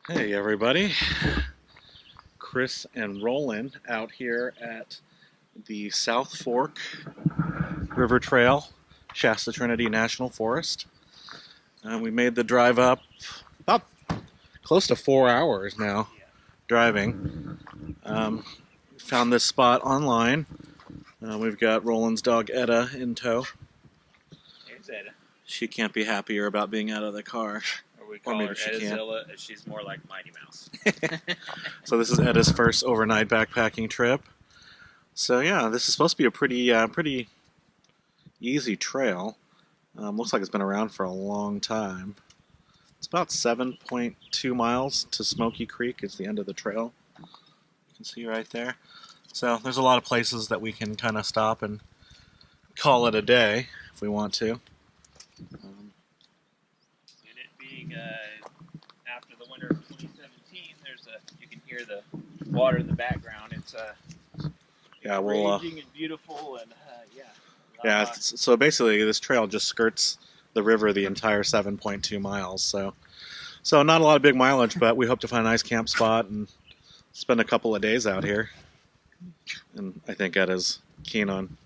Hey everybody, Chris and Roland out here at the South Fork River Trail, Shasta Trinity National Forest. We made the drive up about close to 4 hours now driving. Found this spot online. We've got Roland's dog Etta in tow. Here's Etta. She can't be happier about being out of the car. Or we call maybe her she Eddazilla. She's more like Mighty Mouse. So this is Etta's first overnight backpacking trip. So yeah, this is supposed to be a pretty easy trail. Looks like it's been around for a long time. It's about 7.2 miles to Smoky Creek. It's the end of the trail. You can see right there. So there's a lot of places that we can kind of stop and call it a day if we want to. And it being after the winter of 2017, you can hear the water in the background. It's raging and beautiful, and yeah. So basically, this trail just skirts the river the entire 7.2 miles. So not a lot of big mileage, but we hope to find a nice camp spot and spend a couple of days out here. And I think Etta's keen on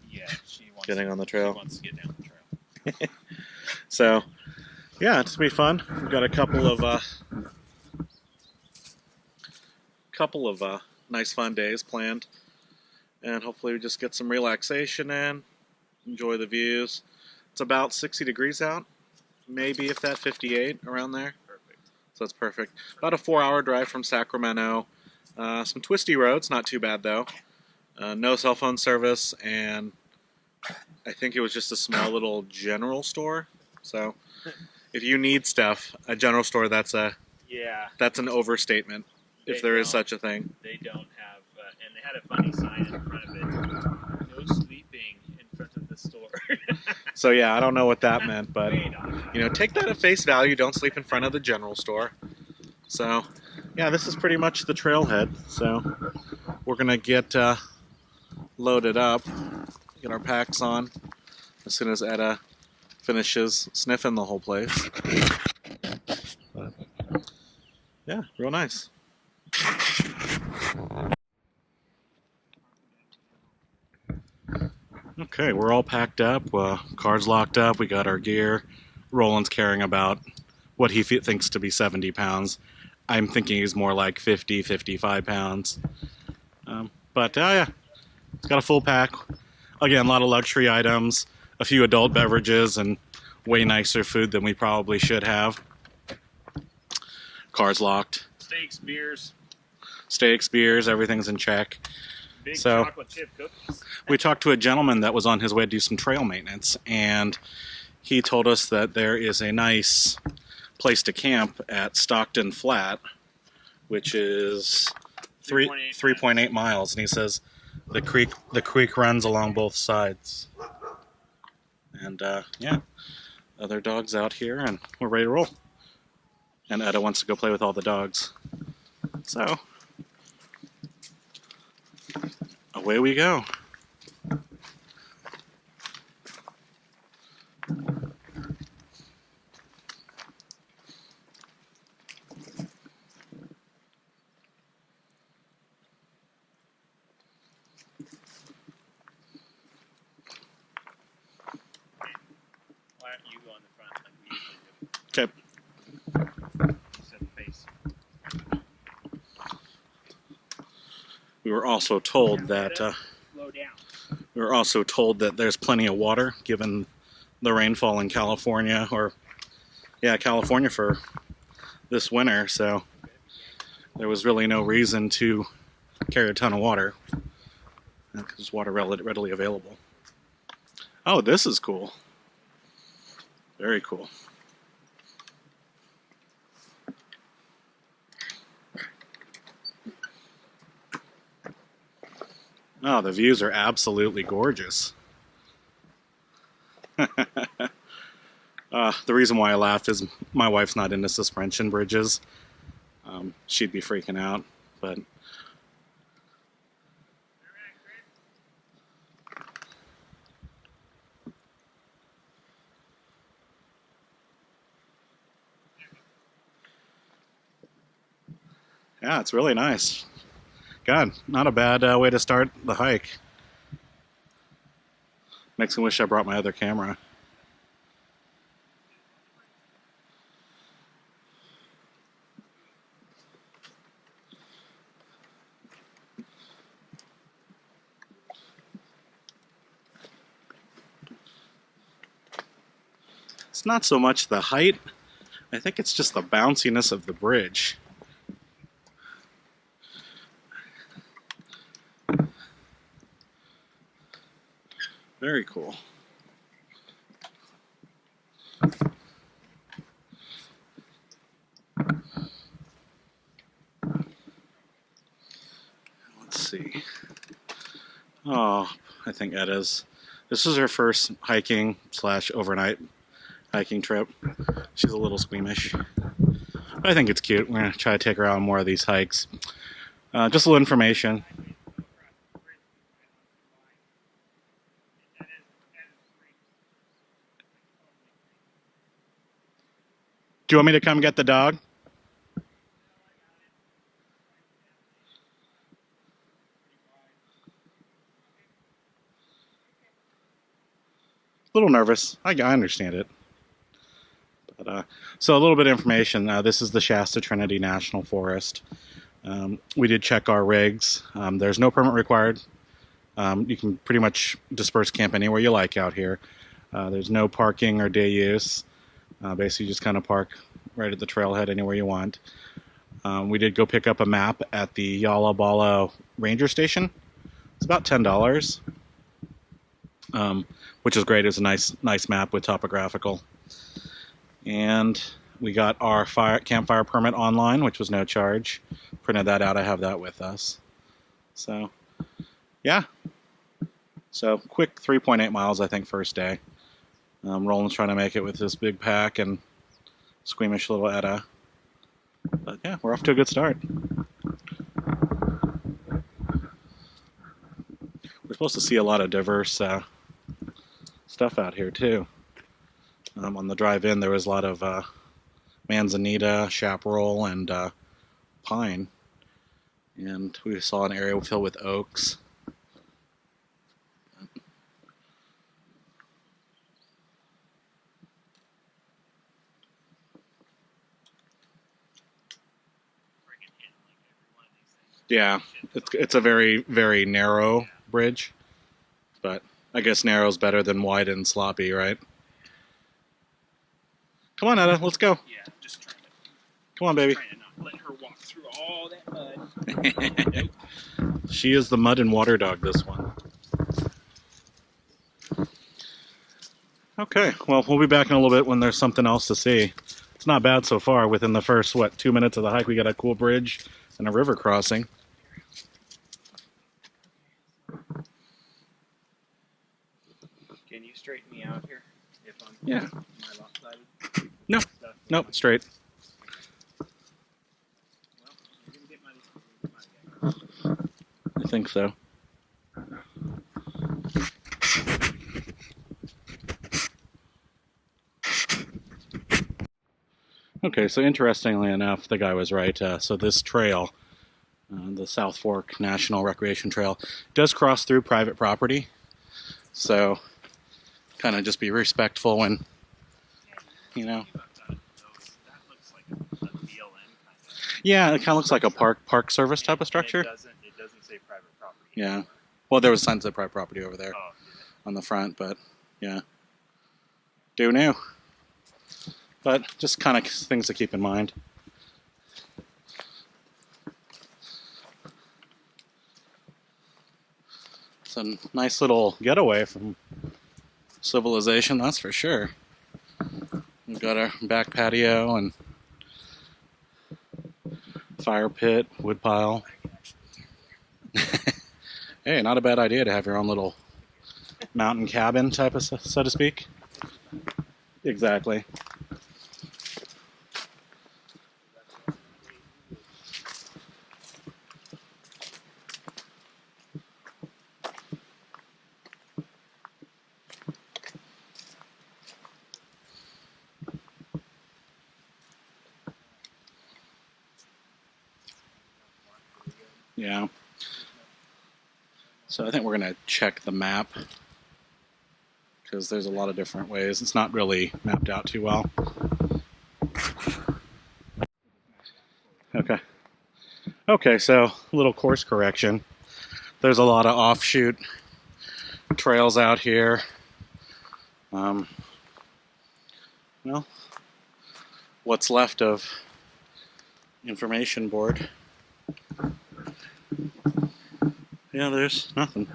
getting on the trail. She wants to get down the trail. So, yeah, it's gonna be fun. We've got a couple of nice fun days planned, and hopefully we just get some relaxation in, enjoy the views. It's about 60 degrees out, maybe if that 58 around there. Perfect. So that's perfect. About a 4-hour drive from Sacramento. Some twisty roads, not too bad though. No cell phone service, and I think it was just a small little general store. So if you need stuff, a general store, that's an overstatement, if there is such a thing. They don't have, and they had a funny sign in front of it, no sleeping in front of the store. So yeah, I don't know what that meant, but take that at face value. Don't sleep in front of the general store. So yeah, this is pretty much the trailhead. So we're gonna get loaded up, get our packs on as soon as Etta finishes sniffing the whole place. But, yeah, real nice. Okay, we're all packed up. Car's locked up. We got our gear. Roland's carrying about what he thinks to be 70 pounds. I'm thinking he's more like 50, 55 pounds. But yeah, it's got a full pack. Again, a lot of luxury items, a few adult beverages, and way nicer food than we probably should have. Car's locked. Steaks, beers, everything's in check. Big chocolate chip cookies. We talked to a gentleman that was on his way to do some trail maintenance, and he told us that there is a nice place to camp at Stockton Flat, which is 3.8 miles, and he says the creek runs along both sides. And yeah, other dogs out here, and we're ready to roll. And Etta wants to go play with all the dogs. So away we go. Why don't you go on the front like we usually do? Okay. Set the pace. We were also told that Slow down. we were also told that there's plenty of water given the rainfall in California, California for this winter. So there was really no reason to carry a ton of water because there's water readily available. Oh, this is cool. Very cool. Oh, the views are absolutely gorgeous. The reason why I laughed is my wife's not into suspension bridges. She'd be freaking out, but Yeah, it's really nice. God, not a bad way to start the hike. Makes me wish I brought my other camera. It's not so much the height, I think it's just the bounciness of the bridge. Very cool. Let's see. Oh, I think Edda's. This is her first hiking / overnight hiking trip. She's a little squeamish. But I think it's cute. We're going to try to take her on more of these hikes. Just a little information. Do you want me to come get the dog? A little nervous. I understand it. But, so a little bit of information. This is the Shasta Trinity National Forest. We did check our rigs. There's no permit required. You can pretty much disperse camp anywhere you like out here. There's no parking or day use. Basically, just kind of park right at the trailhead anywhere you want. We did go pick up a map at the Yala Bala Ranger Station. It's about $10, which is great. It's a nice map with topographical. And we got our campfire permit online, which was no charge. Printed that out. I have that with us. So, yeah. So, quick 3.8 miles, I think, first day. Roland's trying to make it with this big pack and squeamish little Edda. But yeah, we're off to a good start. We're supposed to see a lot of diverse stuff out here, too. On the drive in, there was a lot of manzanita, chaparral, and pine. And we saw an area filled with oaks. Yeah, it's a very, very narrow bridge. But I guess narrow's better than wide and sloppy, right? Come on, Edda, let's go. Yeah, just trying to. Come on, baby. Trying to not let her walk through all that mud. She is the mud and water dog, this one. Okay, well, we'll be back in a little bit when there's something else to see. It's not bad so far. Within the first, 2 minutes of the hike, we got a cool bridge and a river crossing. Can you straighten me out here? If I'm Yeah. my lopsided? No, nope, straight. Well, you're gonna get my I think so. Okay, so interestingly enough, the guy was right. So this trail, the South Fork National Recreation Trail, does cross through private property. So kind of just be respectful and, you know. That looks like a BLM kind of. Yeah, it kind of looks like a park service type of structure. It doesn't say private property. Yeah. Well, there was signs of private property over there Oh, on the front, but yeah. Do new. But just kind of things to keep in mind. It's a nice little getaway from civilization, that's for sure. We've got our back patio and fire pit, wood pile. Hey, not a bad idea to have your own little mountain cabin type of, so to speak. Exactly. Yeah. So I think we're going to check the map because there's a lot of different ways. It's not really mapped out too well. Okay. Okay, so a little course correction. There's a lot of offshoot trails out here. Well, what's left of information board. Yeah, there's nothing.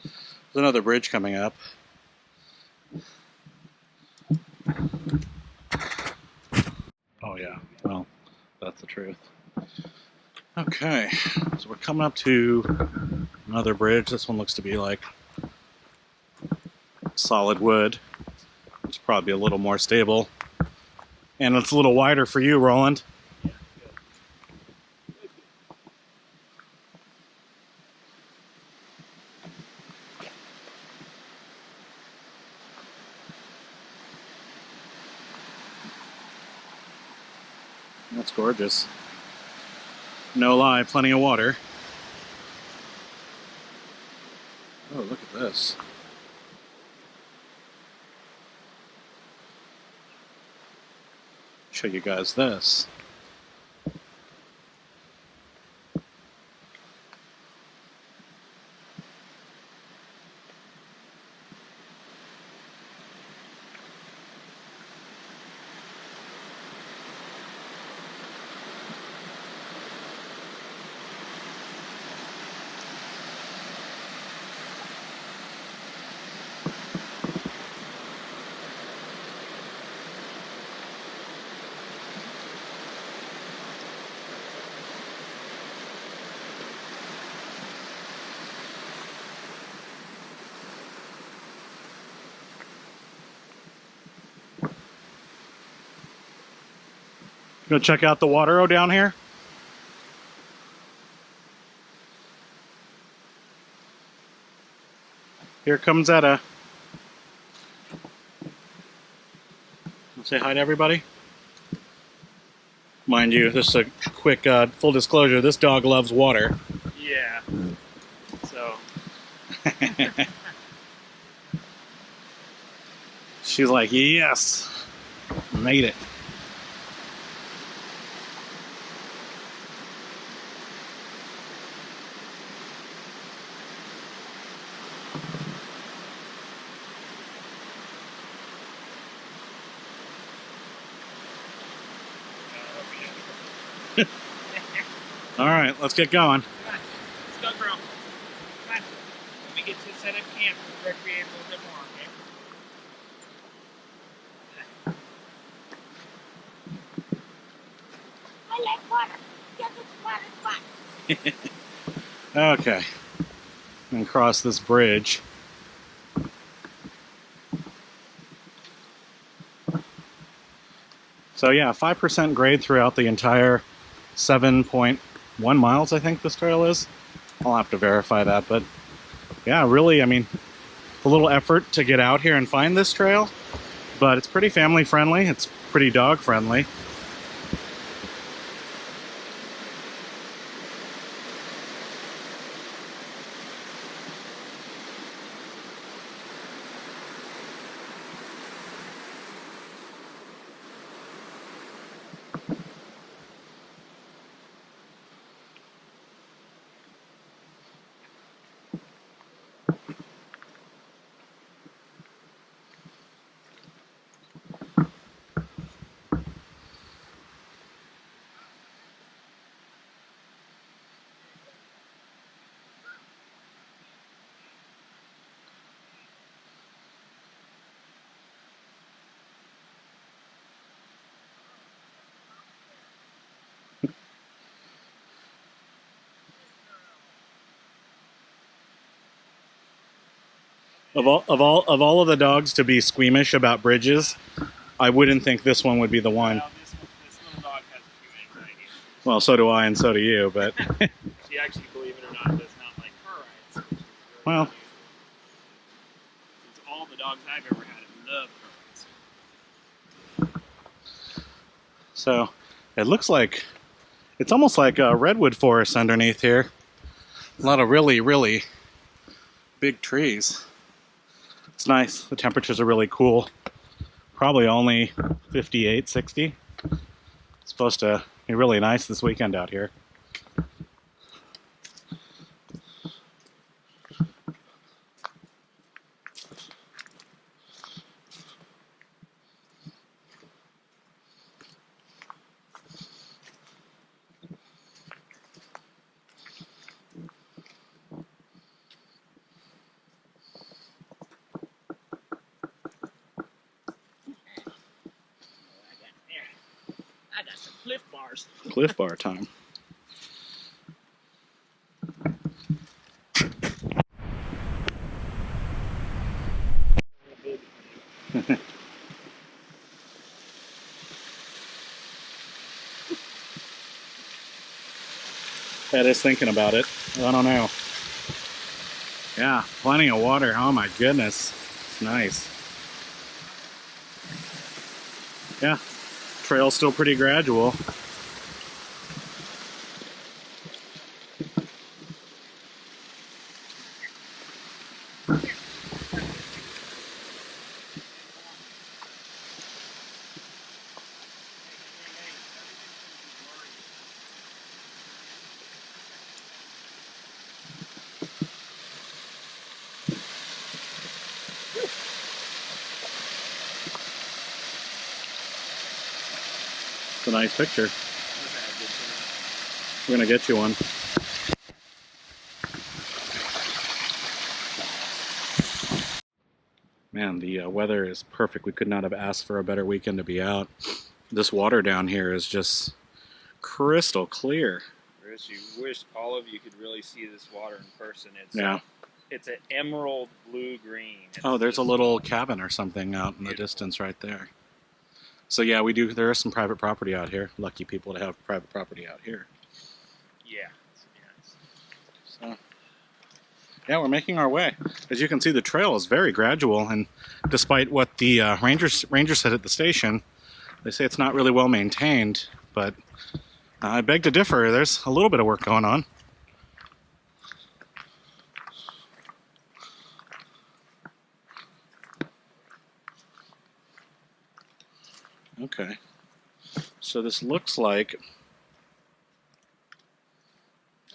There's another bridge coming up. Oh yeah, well, that's the truth. Okay, so we're coming up to another bridge. This one looks to be like solid wood. It's probably a little more stable. And it's a little wider for you, Roland. That's gorgeous. No lie, plenty of water. Oh, look at this. Show you guys this. Go check out the water down here. Here comes Etta. Say hi to everybody. Mind you, this is a quick full disclosure. This dog loves water. Yeah. So. She's like, yes, made it. All right, let's get going. Come on. Let's go, girl. Come on. Let me get you set up camp and recreate a little bit more, okay? I like water. Get the water fun. Okay. And cross this bridge. So yeah, 5% grade throughout the entire 7.1 miles, I think this trail is. I'll have to verify that, but yeah, really, I mean, a little effort to get out here and find this trail, but it's pretty family friendly. It's pretty dog friendly. Of all of the dogs to be squeamish about bridges, I wouldn't think this one would be the one. Well, this little dog has a few anxiety issues. Well, so do I, and so do you. But She actually, believe it or not, does not like car rides. Which is really well, unusual. Since all the dogs I've ever had love car rides. so it looks like It's almost like a redwood forest underneath here. A lot of really, really big trees. It's nice. The temperatures are really cool. Probably only 58, 60. It's supposed to be really nice this weekend out here. I got some Cliff Bars. Cliff Bar time. Ed is thinking about it. I don't know. Yeah, plenty of water. Oh my goodness. It's nice. Yeah, trail's still pretty gradual. It's a nice picture. We're gonna get you one. Man, the weather is perfect. We could not have asked for a better weekend to be out. This water down here is just crystal clear. Chris, you wish all of you could really see this water in person. It's an emerald blue-green. Oh, there's a little cabin or something out in the distance right there. So yeah, we do. There is some private property out here. Lucky people to have private property out here. Yeah. So yeah, we're making our way. As you can see, the trail is very gradual, and despite what the rangers said at the station, they say it's not really well maintained. But I beg to differ. There's a little bit of work going on. Okay, so this looks like,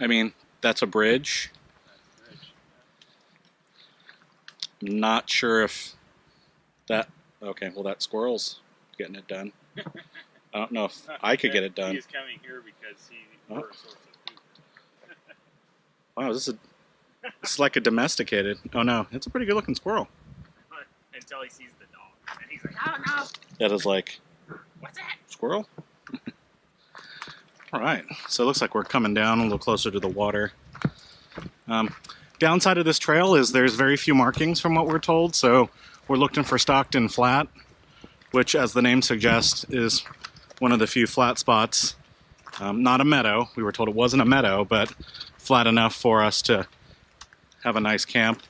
I mean, that's a bridge. I'm not sure if that, okay, well that squirrel's getting it done. I don't know if I could get it done. He's coming here because we're a source of food. Wow, this is like a domesticated, oh no, it's a pretty good looking squirrel. Until he sees the dog, and he's like, oh no. That is like, what's that? Squirrel? All right, so it looks like we're coming down a little closer to the water. Downside of this trail is there's very few markings from what we're told, so we're looking for Stockton Flat, which, as the name suggests, is one of the few flat spots. Not a meadow. We were told it wasn't a meadow, but flat enough for us to have a nice camp,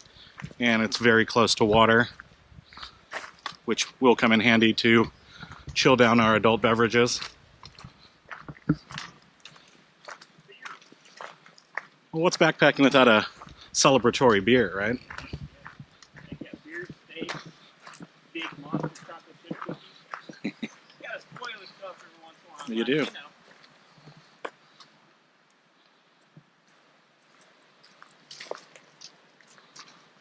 and it's very close to water, which will come in handy to chill down our adult beverages. Well, what's backpacking without a celebratory beer, right? Beer, steak, big monster chocolate chip cookies. You gotta spoil the stuff every once in a while. You do.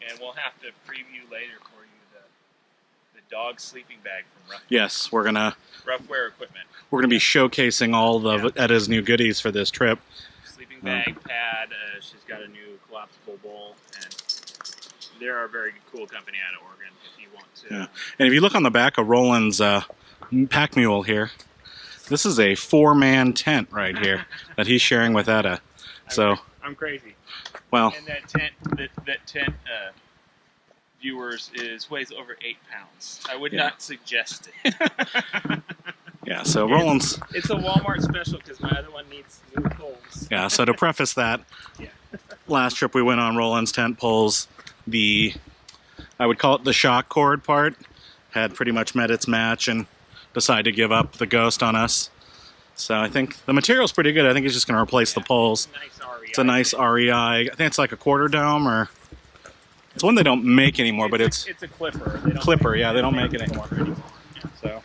And we'll have to preview later for you the dog sleeping bag from Rough. Yes, we're gonna Roughwear Equipment. We're gonna be showcasing all of Edda's new goodies for this trip. Sleeping bag, pad. She's got a new collapsible bowl, and they're a very cool company out of Oregon. If you want to. Yeah. And if you look on the back of Roland's pack mule here, this is a 4-man tent right here that he's sharing with Edda. So I'm crazy. Well, and that tent viewers weighs over 8 pounds. I would not suggest it. Yeah, so Roland's... It's a Walmart special because my other one needs new poles. Yeah, so to preface that, last trip we went on, Roland's tent poles, I would call it the shock cord part, had pretty much met its match and decided to give up the ghost on us. So I think the material's pretty good. I think it's just going to replace the poles. Nice REI. It's a nice REI. I think it's like a quarter dome, or it's one they don't make anymore, but it's a clipper. Yeah, they don't make it anymore. Yeah. So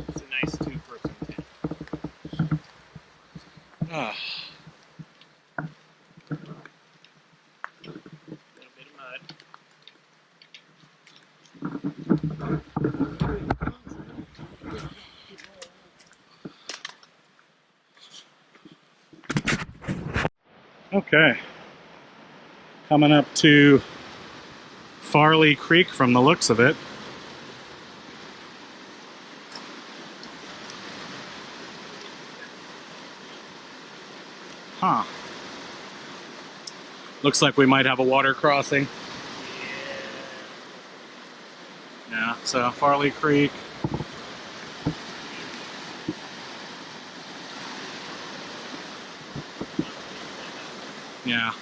it's a nice 2-person tent. ah. A little bit of mud. Okay. Coming up to Farley Creek from the looks of it. Huh. Looks like we might have a water crossing. Yeah, so Farley Creek. Yeah.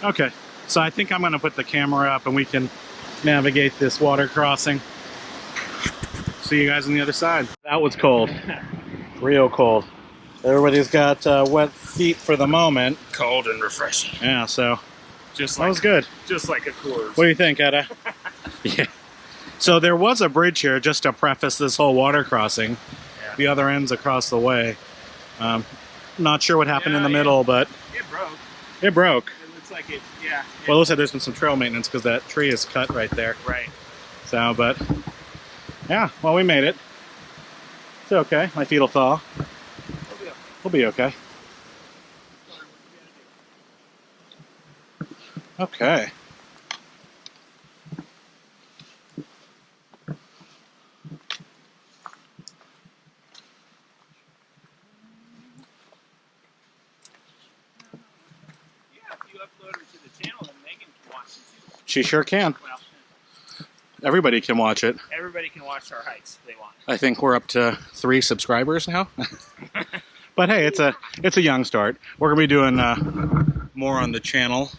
Okay, so I think I'm going to put the camera up and we can navigate this water crossing. See you guys on the other side. That was cold. Real cold. Everybody's got wet feet for the moment. Cold and refreshing. Yeah, so Just that was good. Just like a Coors. What do you think, Etta? Yeah. So there was a bridge here just to preface this whole water crossing. Yeah. The other end's across the way. Not sure what happened in the middle, but it broke. it broke. It looks like it, yeah. Well, it looks like there's been some trail maintenance because that tree is cut right there. Right. So, but yeah, well, we made it. It's okay. My feet will thaw. We'll be okay. Okay. She sure can. Well, Everybody can watch it. everybody can watch our hikes if they want. I think we're up to 3 subscribers now. But hey, it's a young start. We're gonna be doing more on the channel,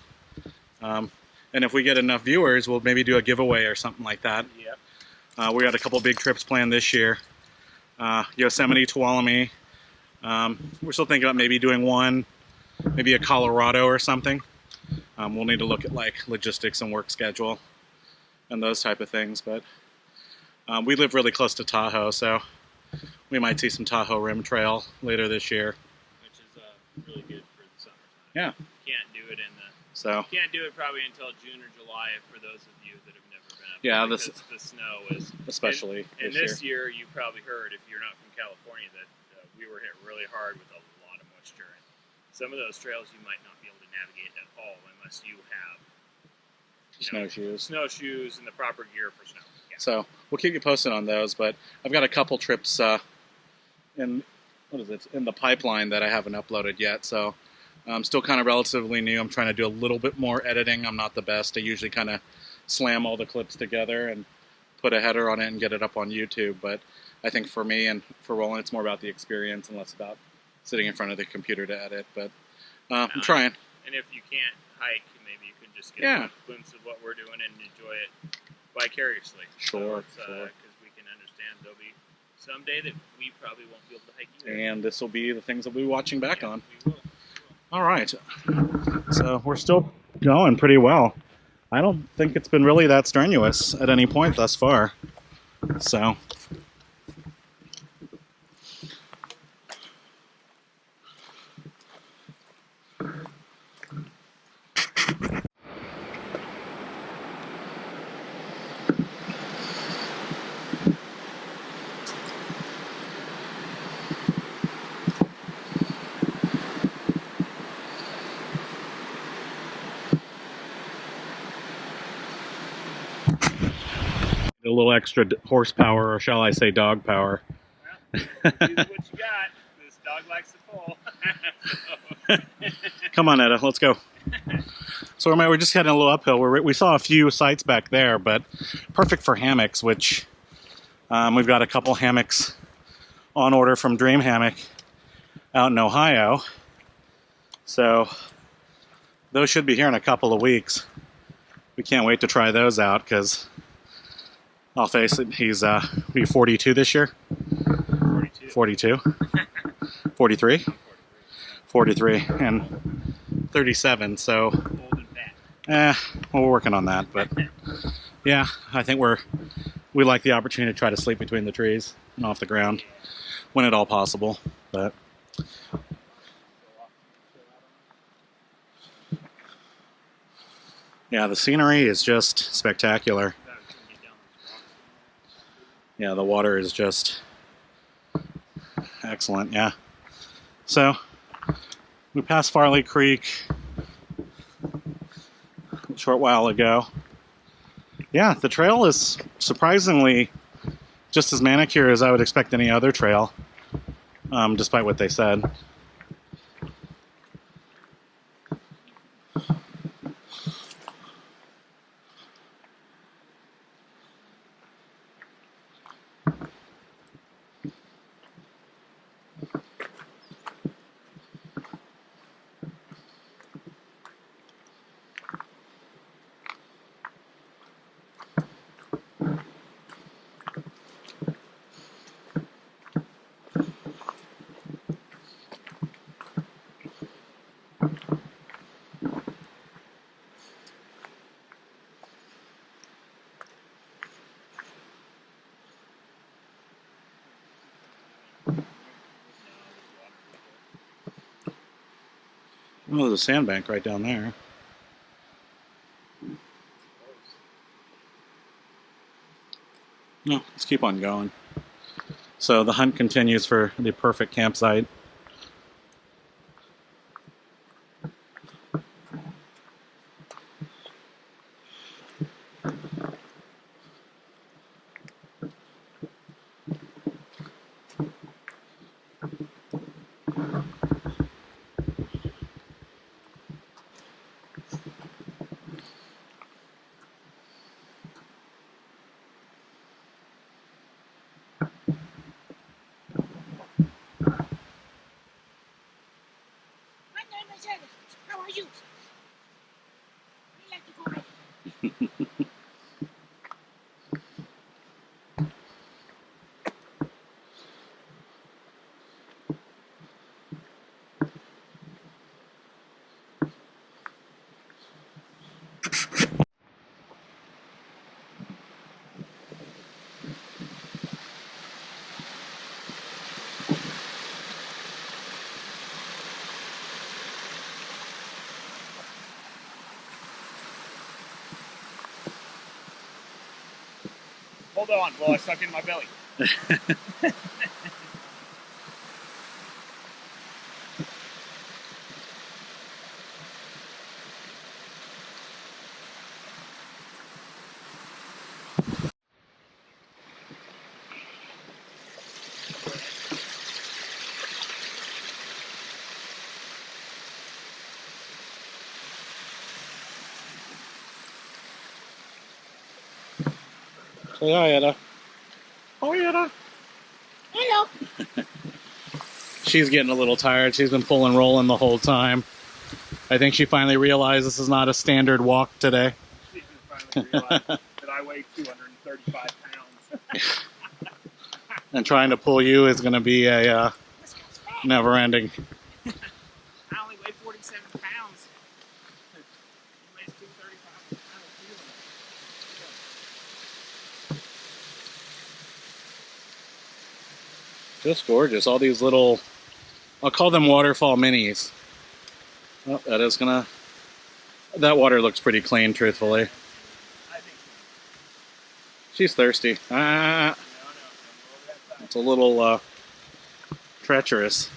and if we get enough viewers, we'll maybe do a giveaway or something like that. Yep. We got a couple big trips planned this year. Yosemite, Tuolumne. We're still thinking about maybe doing one, maybe a Colorado or something. We'll need to look at like logistics and work schedule and those type of things. But we live really close to Tahoe, so we might see some Tahoe Rim Trail later this year. Which is really good for the summertime. Yeah. Can't do it in the. So. Can't do it probably until June or July for those of you that have never been up. Yeah, because the snow is. Especially and this year, you probably heard if you're not from California that we were hit really hard with a lot of moisture. And some of those trails you might not be able to navigate at all unless you have snowshoes and the proper gear for snow. Yeah. So we'll keep you posted on those, but I've got a couple trips in the pipeline that I haven't uploaded yet. So I'm still kind of relatively new. I'm trying to do a little bit more editing. I'm not the best. I usually kind of slam all the clips together and put a header on it and get it up on YouTube. But I think for me and for Roland, it's more about the experience and less about sitting in front of the computer to edit. But I'm trying. And if you can't hike, maybe you can just get a glimpse of what we're doing and enjoy it vicariously. Sure, so because we can understand there'll be someday that we probably won't be able to hike either. And this will be the things that we'll be watching back on. We will. All right. So we're still going pretty well. I don't think it's been really that strenuous at any point thus far. So. A little extra horsepower, or shall I say dog power. Well, use what you got. This dog likes to pull. Come on, Etta, let's go. So we're just heading a little uphill. We saw a few sites back there, but perfect for hammocks, which we've got a couple hammocks on order from Dream Hammock out in Ohio. So those should be here in a couple of weeks. We can't wait to try those out because I'll face it, he's be 42 this year. 42. 43? 43 and 37, so Old and fat. well, we're working on that, but yeah, I think we like the opportunity to try to sleep between the trees and off the ground when at all possible. But yeah, the scenery is just spectacular. Yeah, the water is just excellent. Yeah. So we passed Farley Creek a short while ago. Yeah, the trail is surprisingly just as manicured as I would expect any other trail, despite what they said. Oh, there's a sandbank right down there. No, let's keep on going. So the hunt continues for the perfect campsite. How are you? I like to go back. Hold on while I suck in my belly. Say hi, Etta. Oh, Etta. Hello. She's getting a little tired. She's been pulling rolling the whole time. I think she finally realized this is not a standard walk today. She finally realized that I weigh 235 pounds. And trying to pull you is going to be a This guy's fat. never-ending. I only weigh 47 pounds. He weighs 235. I don't feel it. Just gorgeous. All these little, I'll call them waterfall minis. Oh, that water looks pretty clean, truthfully. I think She's thirsty. Ah, no. it's a little treacherous.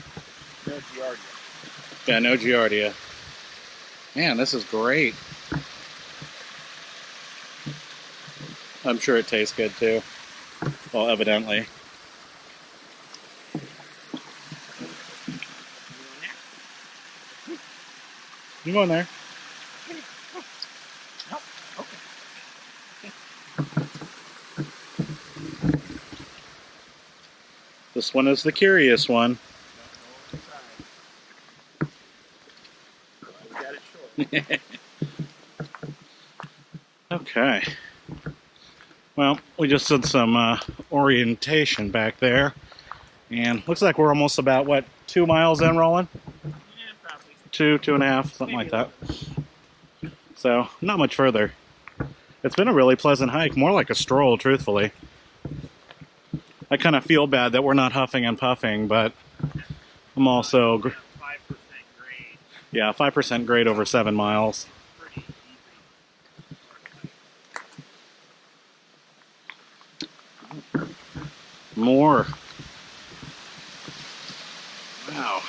No giardia. Yeah, no giardia. Man, this is great. I'm sure it tastes good too. Well, evidently. You go in there. This one is the curious one. Okay. Well, we just did some orientation back there, and looks like we're almost about, what, 2 miles in, Roland? Yeah, probably. 2.5, something Maybe like that. So, not much further. It's been a really pleasant hike, more like a stroll, truthfully. I kind of feel bad that we're not huffing and puffing, but I'm also... 5% grade. Yeah, 5% grade over 7 miles. Pretty easy. More. Wow.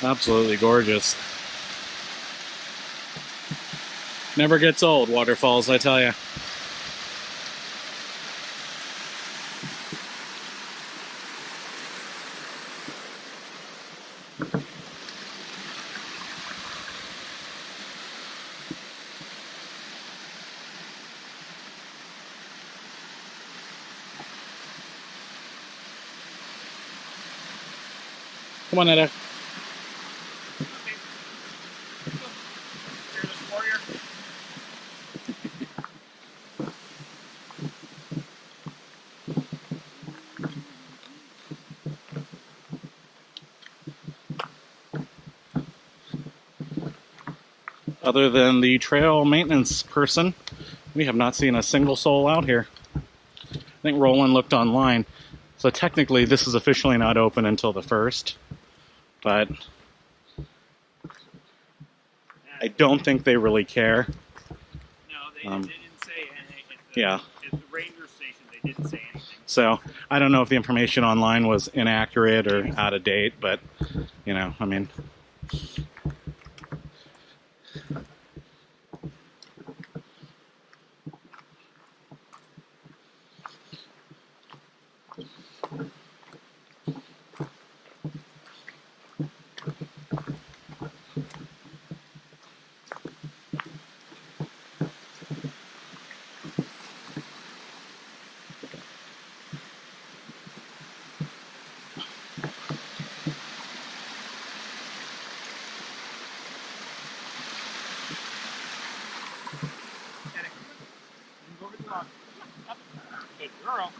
Absolutely gorgeous. Never gets old, waterfalls, I tell you. Come on, Netta. Okay. Let's go. Fearless warrior. Other than the trail maintenance person, we have not seen a single soul out here. I think Roland looked online. So technically this is officially not open until the 1st. But I don't think they really care. No, they didn't say anything. Yeah. At the ranger station, they didn't say anything. So I don't know if the information online was inaccurate or out of date, but, you know, I mean... Go over the log. Up. Good girl.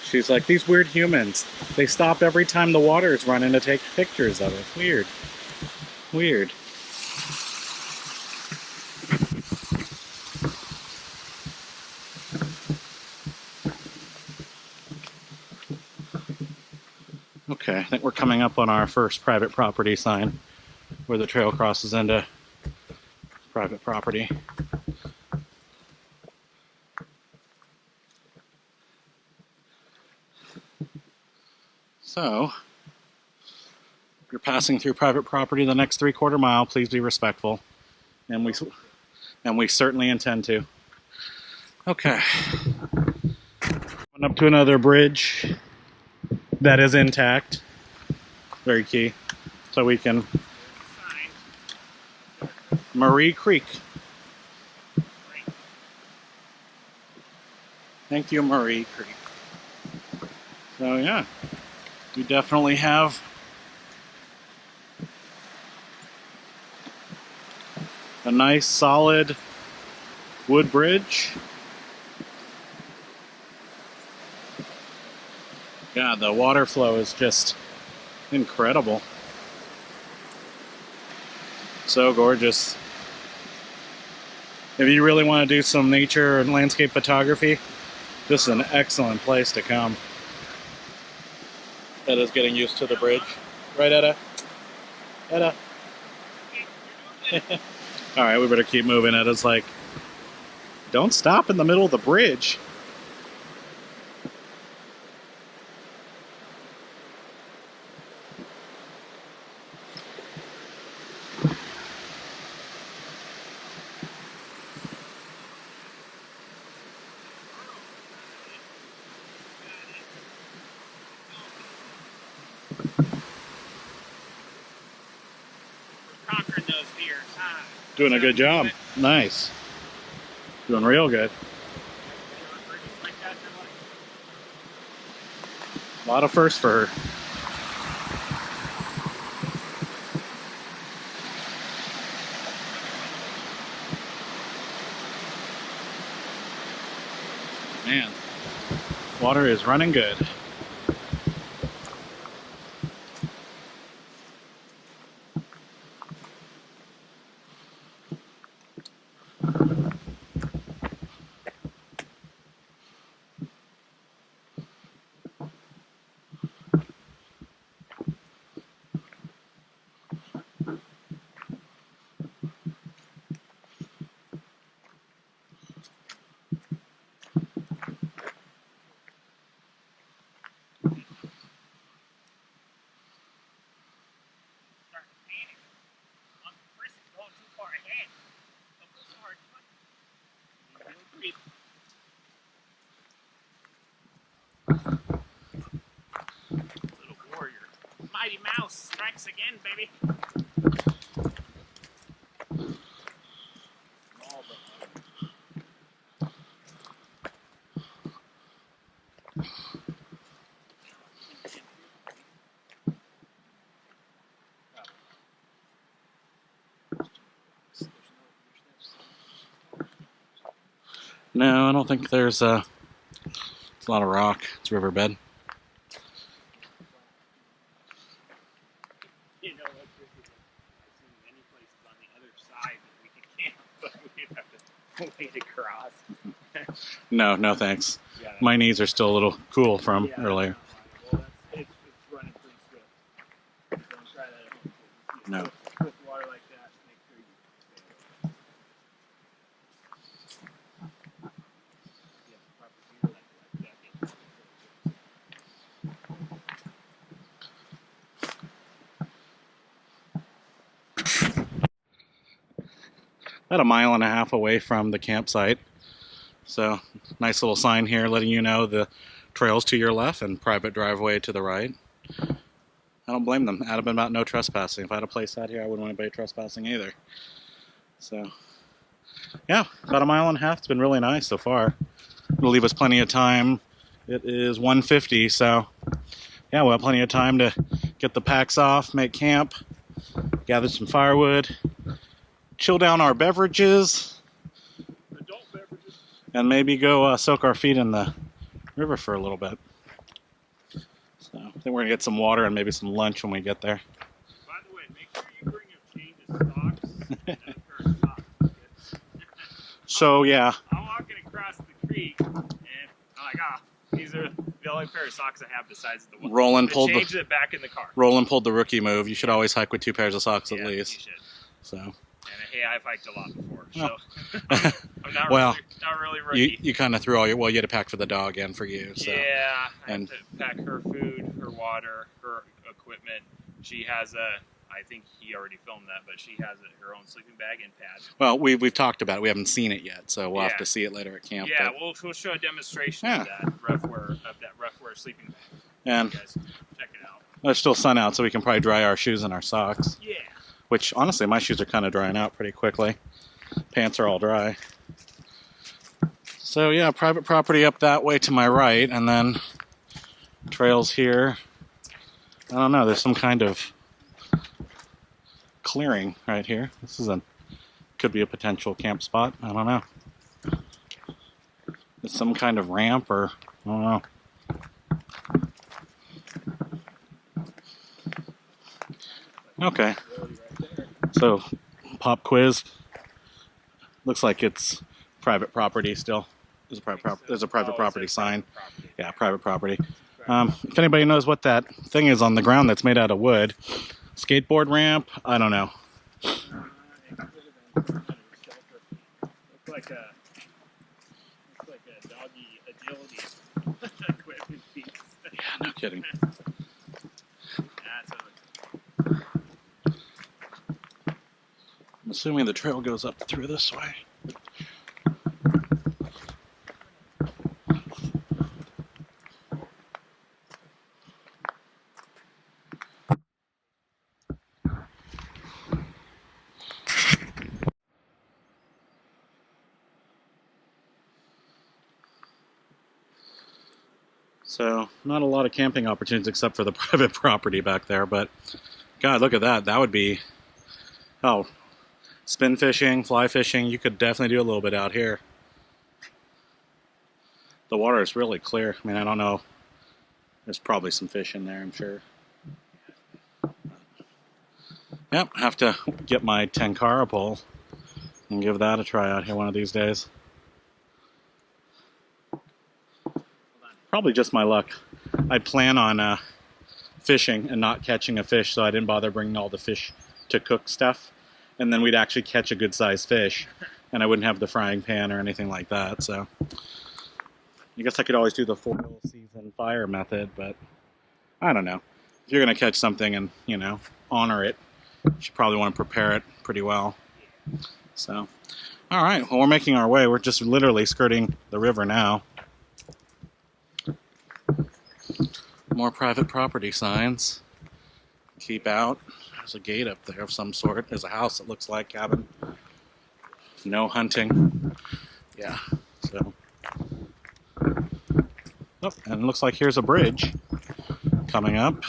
She's like, these weird humans. They stop every time the water is running to take pictures of it. Weird. Weird. Okay, I think we're coming up on our first private property sign where the trail crosses into private property. So, if you're passing through private property the next 3/4 mile, please be respectful. And we certainly intend to. Okay. Going up to another bridge that is intact. Very key. So we can... Marie Creek. Thank you, Marie Creek. So yeah, we definitely have a nice solid wood bridge. God, the water flow is just incredible. So gorgeous. If you really want to do some nature and landscape photography, this is an excellent place to come. That is getting used to the bridge. Right, Etta? Etta? All right, we better keep moving. Etta's like, don't stop in the middle of the bridge. Conquering those fears, huh? Doing a good job. Nice. Doing real good. A lot of firsts for her. Man, water is running good. Little warrior. Mighty Mouse strikes again, baby. No, I don't think there's a. It's a lot of rock. It's riverbed. You know, like, I've seen many places on the other side that we could camp, but we'd have to wade across. No, thanks. Yeah, My knees are still a little cool from earlier. Well, it's running pretty swift. Don't try that at home. No. With water like that, make sure you stay away. Yeah, proper gear like that. About a mile and a half away from the campsite. So, nice little sign here letting you know the trails to your left and private driveway to the right. I don't blame them. Adamant about no trespassing. If I had a place out here, I wouldn't want anybody trespassing either. So, yeah, about a mile and a half. It's been really nice so far. It'll leave us plenty of time. It is 1:50, so yeah, we'll have plenty of time to get the packs off, make camp, gather some firewood, chill down our beverages, Adult beverages. and maybe go soak our feet in the river for a little bit. So I think we're gonna get some water and maybe some lunch when we get there. By the way, make sure you bring a change of socks and a pair of socks. Okay? So yeah, I'm walking across the creek, and I'm like, these are the only pair of socks I have besides the one. Roland pulled changed it back in the car. Roland pulled the rookie move. You should always hike with 2 pairs of socks at You least. should. So. And hey, I've hiked a lot before, Oh. so I'm not, Well, not really rookie. You kind of threw all your, well, you had to pack for the dog and for you. So. Yeah, I And- have to pack her food, her water, her equipment. She has I think he already filmed that, but she has her own sleeping bag and pad. Well, we've talked about it. We haven't seen it yet, so we'll have Yeah. to see it later at camp. Yeah, but- we'll show a demonstration Yeah. of that rough wear sleeping bag. And You guys check it out. there's still sun out, so we can probably dry our shoes and our socks. Yeah. Which, honestly, my shoes are kind of drying out pretty quickly. Pants are all dry. So, yeah, private property up that way to my right, and then trails here. I don't know, there's some kind of clearing right here. This is could be a potential camp spot. I don't know. It's some kind of ramp or, I don't know. Okay. So, pop quiz. Looks like it's private property still. There's a private property sign. Yeah, private property. If anybody knows what that thing is on the ground that's made out of wood, skateboard ramp, I don't know. It's like a doggy agility equipment piece. Yeah, no kidding. I'm assuming the trail goes up through this way. So, not a lot of camping opportunities except for the private property back there, but God, look at that. That would be, oh, spin fishing, fly fishing. You could definitely do a little bit out here. The water is really clear. I mean, I don't know. There's probably some fish in there, I'm sure. Yep, have to get my Tenkara pole and give that a try out here one of these days. Probably just my luck. I plan on fishing and not catching a fish, so I didn't bother bringing all the fish to cook stuff. And then we'd actually catch a good-sized fish, and I wouldn't have the frying pan or anything like that. So I guess I could always do the foil season fire method, but I don't know. If you're going to catch something and, you know, honor it, you should probably want to prepare it pretty well. So, all right. Well, we're making our way. We're just literally skirting the river now. More private property signs. Keep out. There's a gate up there of some sort. There's a house, it looks like, cabin. No hunting. Yeah, so. Oh, and it looks like here's a bridge coming up.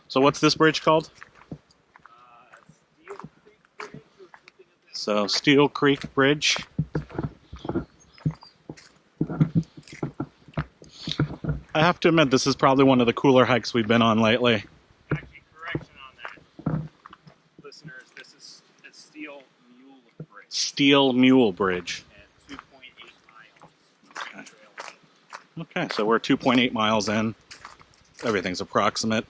So what's this bridge called? So, Steel Creek Bridge. I have to admit, this is probably one of the cooler hikes we've been on lately. Actually, correction on that. Listeners, this is a Steel Mule Bridge. Steel Mule Bridge. And 2.8 miles. Okay. Okay, so we're 2.8 miles in. Everything's approximate.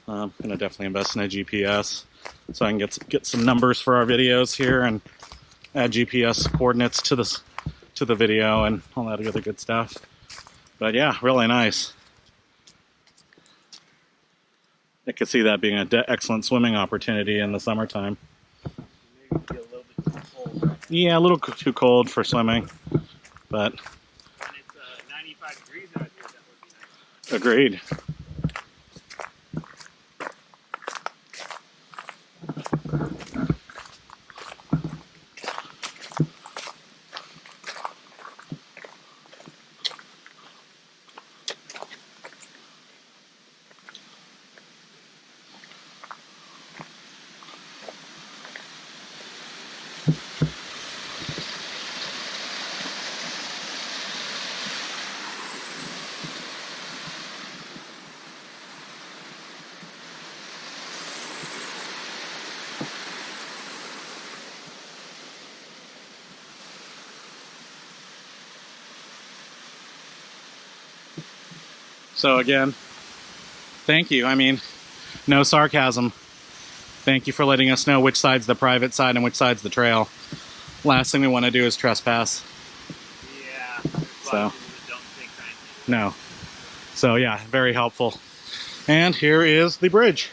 I'm going to definitely invest in a GPS so I can get some numbers for our videos here and add GPS coordinates to the video and all that other good stuff. But yeah, really nice. I could see that being an excellent swimming opportunity in the summertime. Maybe be a little bit too cold. Yeah, a little too cold for swimming, but When it's 95 degrees out here, that would be nice. agreed. So again, thank you. I mean, no sarcasm. Thank you for letting us know which side's the private side and which side's the trail. Last thing we want to do is trespass. Yeah, there's a lot of people that don't think that. No. So yeah, very helpful. And here is the bridge.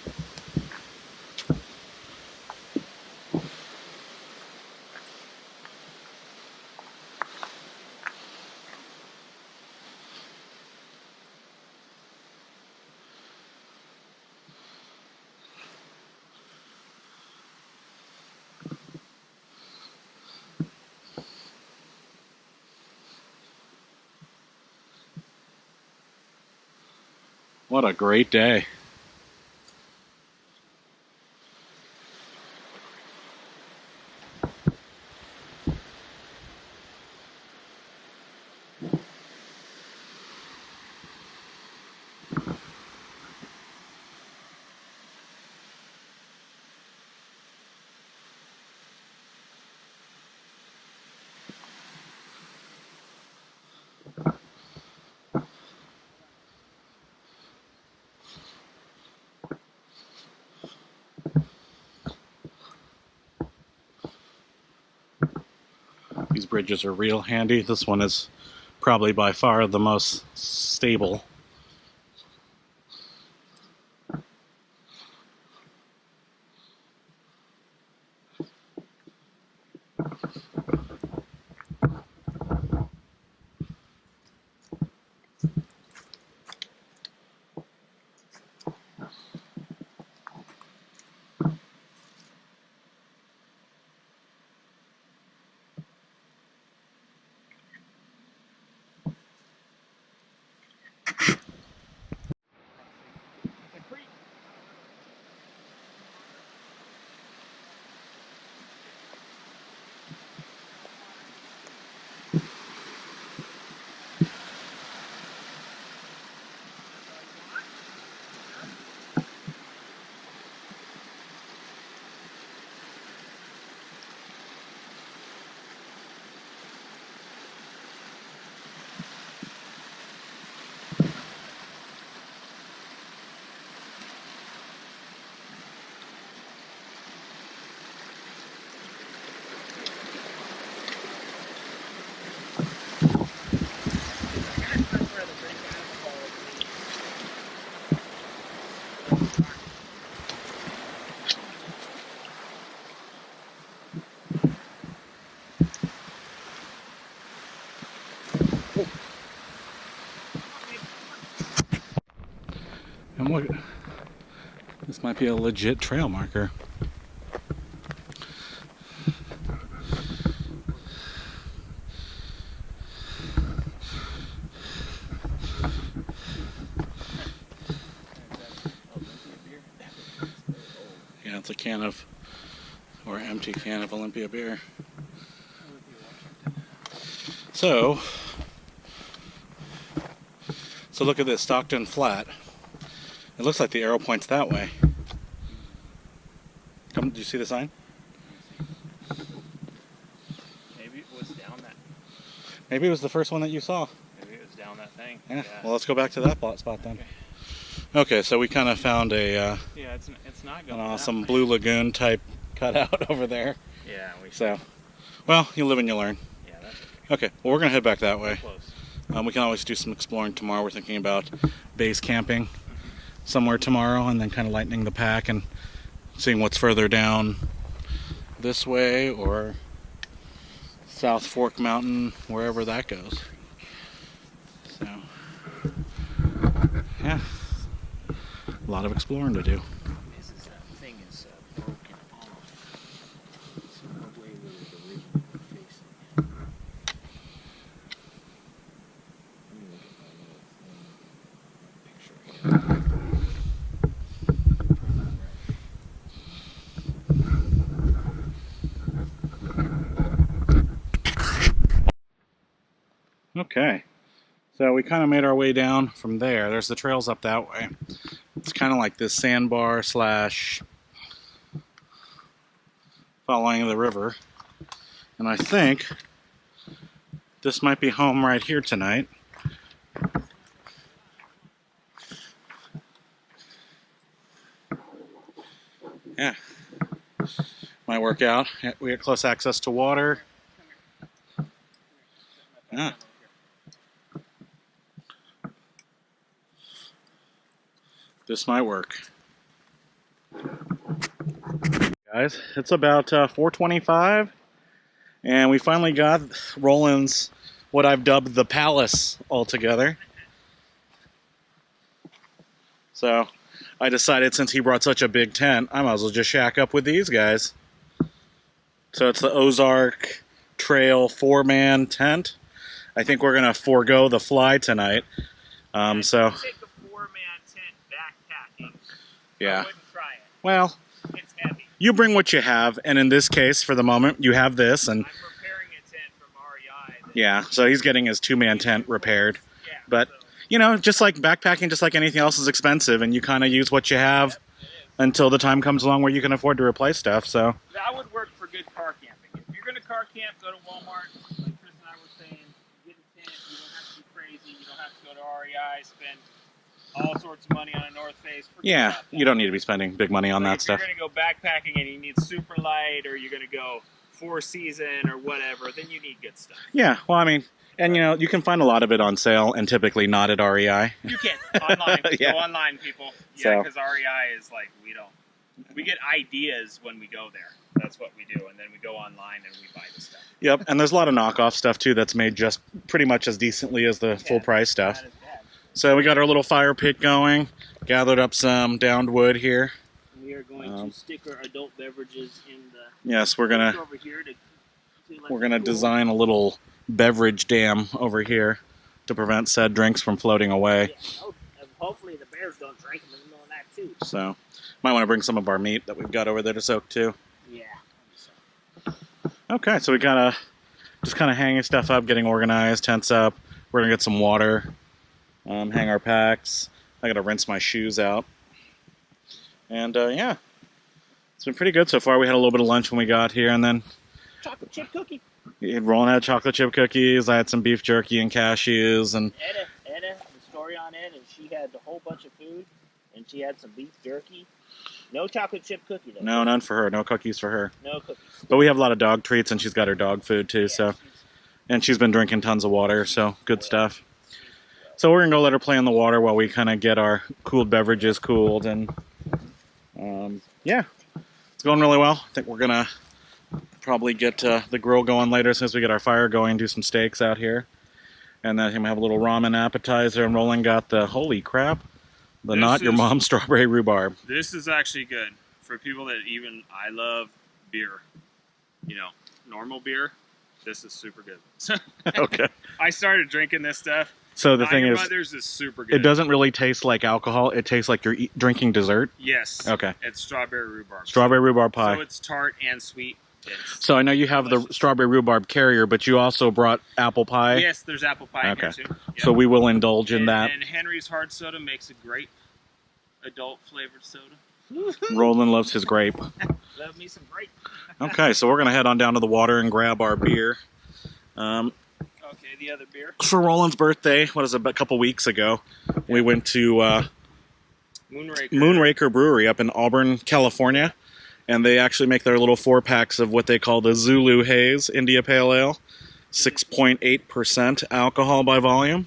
What a great day. bridges are real handy. This one is probably by far the most stable. And look, this might be a legit trail marker. Yeah, it's a can of, or empty can of Olympia beer. So look at this, Stockton Flat. It looks like the arrow points that way. Come, do you see the sign? Maybe it was down that. Maybe it was the first one that you saw. Maybe it was down that thing. Yeah. Well, let's go back to that spot then. Okay, so we kind of found a yeah, it's not going an awesome Blue Lagoon type cutout over there. Yeah, so, well, you live and you learn. Yeah, that's okay. Well, we're gonna head back that way. close. We can always do some exploring tomorrow. We're thinking about base camping somewhere tomorrow, and then kind of lightening the pack and seeing what's further down this way or South Fork Mountain, wherever that goes. So, yeah, a lot of exploring to do. This is that thing is broken off. It's the way we were originally facing. Let me look at my little picture here. Okay, so we kind of made our way down from there. There's the trails up that way. It's kind of like this sandbar slash following the river. And I think this might be home right here tonight. Yeah, might work out. We get close access to water. Yeah. This might work. Guys, it's about 4:25, and we finally got Roland's, what I've dubbed the palace, altogether. So I decided, since he brought such a big tent, I might as well just shack up with these guys. So it's the Ozark Trail 4-man tent. I think we're gonna forego the fly tonight. So Take the 4-man tent backpacking. yeah. I wouldn't try it. Well, It's heavy. you bring what you have, and in this case, for the moment, you have this, and I'm repairing a tent from REI. yeah, so he's getting his 2-man tent repaired. Yeah, But, so you know, just like backpacking, just like anything else, is expensive, and you kind of use what you have it is. until the time comes along where you can afford to replace stuff, so. That would work for good car camping. If you're going to car camp, go to Walmart. Like Chris and I were saying, get a tent. You don't have to be crazy. You don't have to go to REI, spend all sorts of money on a North Face. Forget Yeah, about that. you don't need to be spending big money on But that if stuff. you're going to go backpacking and you need super light, or you're going to go Four Season or whatever, then you need good stuff. Yeah, well, I mean, and you can find a lot of it on sale, and typically not at REI. You can online. Yeah. Go online, people. Yeah, So. because REI is like we get ideas when we go there. That's what we do, and then we go online and we buy the stuff. Yep, and there's a lot of knockoff stuff too that's made just pretty much as decently as the full price stuff. Not as bad. So we got our little fire pit going. Gathered up some downed wood here. We are going to stick our adult beverages in the. Yes, we're gonna over here to let we're gonna it cool. design a little beverage dam over here to prevent said drinks from floating away. Yeah, and hopefully the bears don't drink them in the middle of that too. So might want to bring some of our meat that we've got over there to soak too. Yeah. Okay, so we gotta just kind of hanging stuff up, getting organized, tents up. We're gonna get some water, hang our packs. I gotta rinse my shoes out, and yeah, it's been pretty good so far. We had a little bit of lunch when we got here, and then Chocolate chip cookie. Roland had chocolate chip cookies. I had some beef jerky and cashews, and Edda, the story on Ed is she had a whole bunch of food, and she had some beef jerky. No chocolate chip cookie though. no, none for her. No cookies for her. No cookies. But we have a lot of dog treats, and she's got her dog food too. Yeah, And she's been drinking tons of water, so good stuff. So we're gonna go let her play in the water while we kind of get our cooled beverages cooled, and yeah, it's going really well. I think we're gonna probably get the grill going later as soon as we get our fire going. Do some steaks out here, and then have a little ramen appetizer. And Roland got the holy crap, the not your mom's strawberry rhubarb. This is actually good for people that I love beer. Normal beer. This is super good. Okay. I started drinking this stuff. So the thing is, Mother's is super good. it doesn't really taste like alcohol. It tastes like you're drinking dessert. Yes. Okay. It's strawberry rhubarb. Strawberry rhubarb pie. So it's tart and sweet. So I know you have delicious. the strawberry rhubarb carrier, but you also brought apple pie. Yes, there's apple pie in here too. Yep. So we will indulge in that. And Henry's hard soda makes a great adult flavored soda. Roland loves his grape. Love me some grape. Okay, so we're going to head on down to the water and grab our beer. Okay, the other beer. For Roland's birthday, what is it, a couple weeks ago, we went to Moonraker Brewery up in Auburn, California. And they actually make their little 4-packs of what they call the Zulu Haze India Pale Ale. 6.8% alcohol by volume.